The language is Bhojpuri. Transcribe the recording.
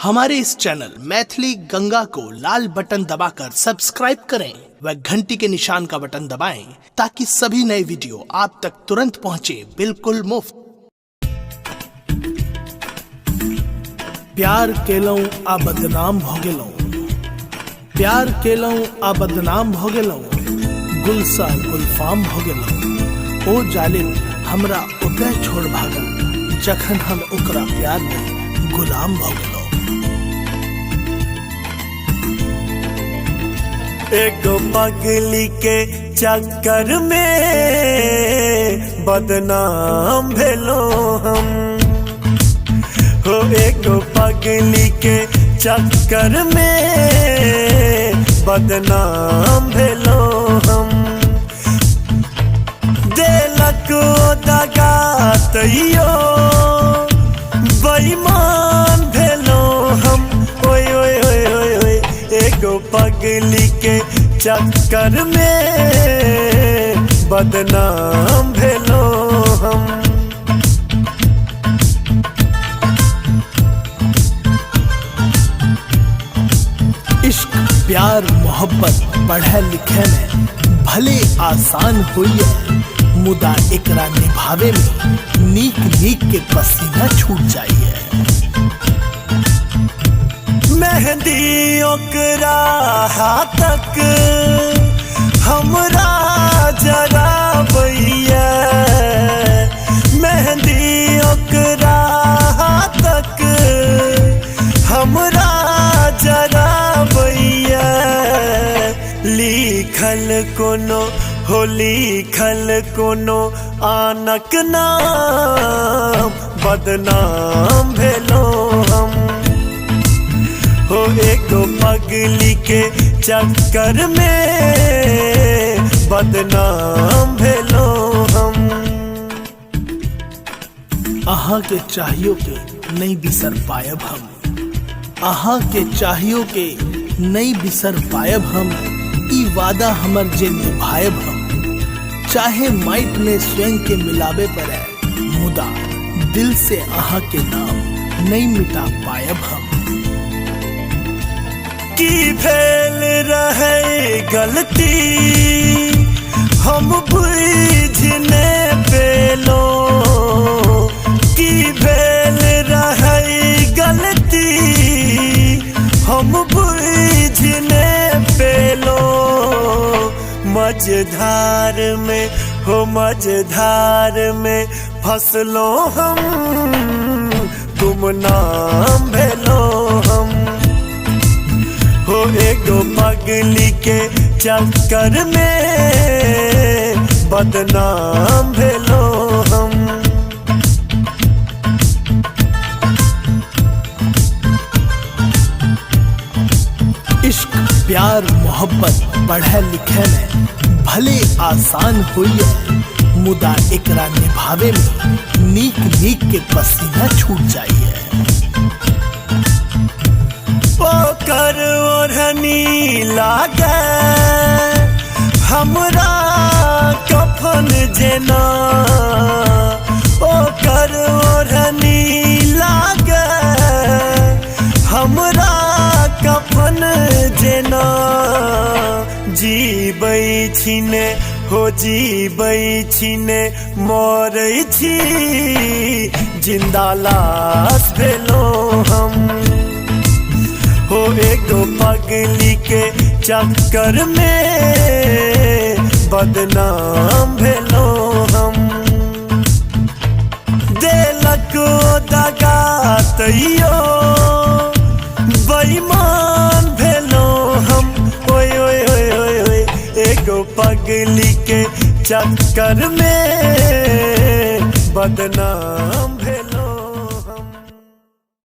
हमारे इस चैनल मैथिली गंगा को लाल बटन दबाकर सब्सक्राइब करें व घंटी के निशान का बटन दबाएं ताकि सभी नए वीडियो आप तक तुरंत पहुंचे बिल्कुल मुफ्त। प्यार केलौं आ बदनाम भ गेलौं, प्यार केलौं आ बदनाम भ गेलौं, गुलसा गुलफाम भ गेलौं। ओ जालिम हमरा ओतय छोड़ भागल जखन हम ओकरा प्यार में गुलाम भ गेलौं। एगो पगली के चक्कर में बदनाम भेलो हम हो, एगो पगली के चक्कर में बदनाम भेलो हम। देलक दगा तैयो बेईमान भेलो हम। ओए ओए ओए ओए ओए एगो पगली के चक्कर में बदनाम भेलो हम। इश्क प्यार मोहब्बत पढ़े लिखे में भले आसान हुई है, मुदा एकरा निभावे में नीक नीक के पसीना छूट जाइए। मेहंदी ओकरा हाथक हमरा जरा भैया, मेहंदी ओकरा हाथक हमरा जरा भैया। लिखल कोनो हो लिखल कोनो आनक नाम बदनाम भेलो हम हो, एगो पगली के चक्कर में बदनाम भेलो हम। अहाँ के चाहियो के नहीं बिसर पायब हम, अहाँ के चाहियो के नहीं बिसर पायब हम। ई वादा हमर जे निभायब हम, चाहे माइट में स्वयं के मिलावे पर है, मुदा दिल से अहाँ के नाम नहीं मिटा पायब हम। की भेल रहे गलती हम बुझने पेलो, की भेल रहे गलती हम बुझने पेलो। मझधार में हो मझधार में फसलो हम, गुमनाम भेलो हम हो, एगो पगली के चक्कर में बदनाम भेलो हम। इश्क प्यार मोहब्बत पढ़े लिखे में भले आसान हुई है, मुदा एकरा निभावे में नीक नीक के पसीना छूट जाइए। ओकर ओढ़नी लागे हमरा कफन जेना, ओकर ओढ़नी लागे हमरा कफन जेना। जीबै छिने हो जीबै छिने मरै छी, जिंदा लाश भेलो हम हो, एगो पगली के चक्कर में बदनाम भेलो हम। देलक दगा तैयो बेईमान भेलो हम। ओए ओए ओए ओए ओए एगो पगली के चक्कर में बदनाम भेलो।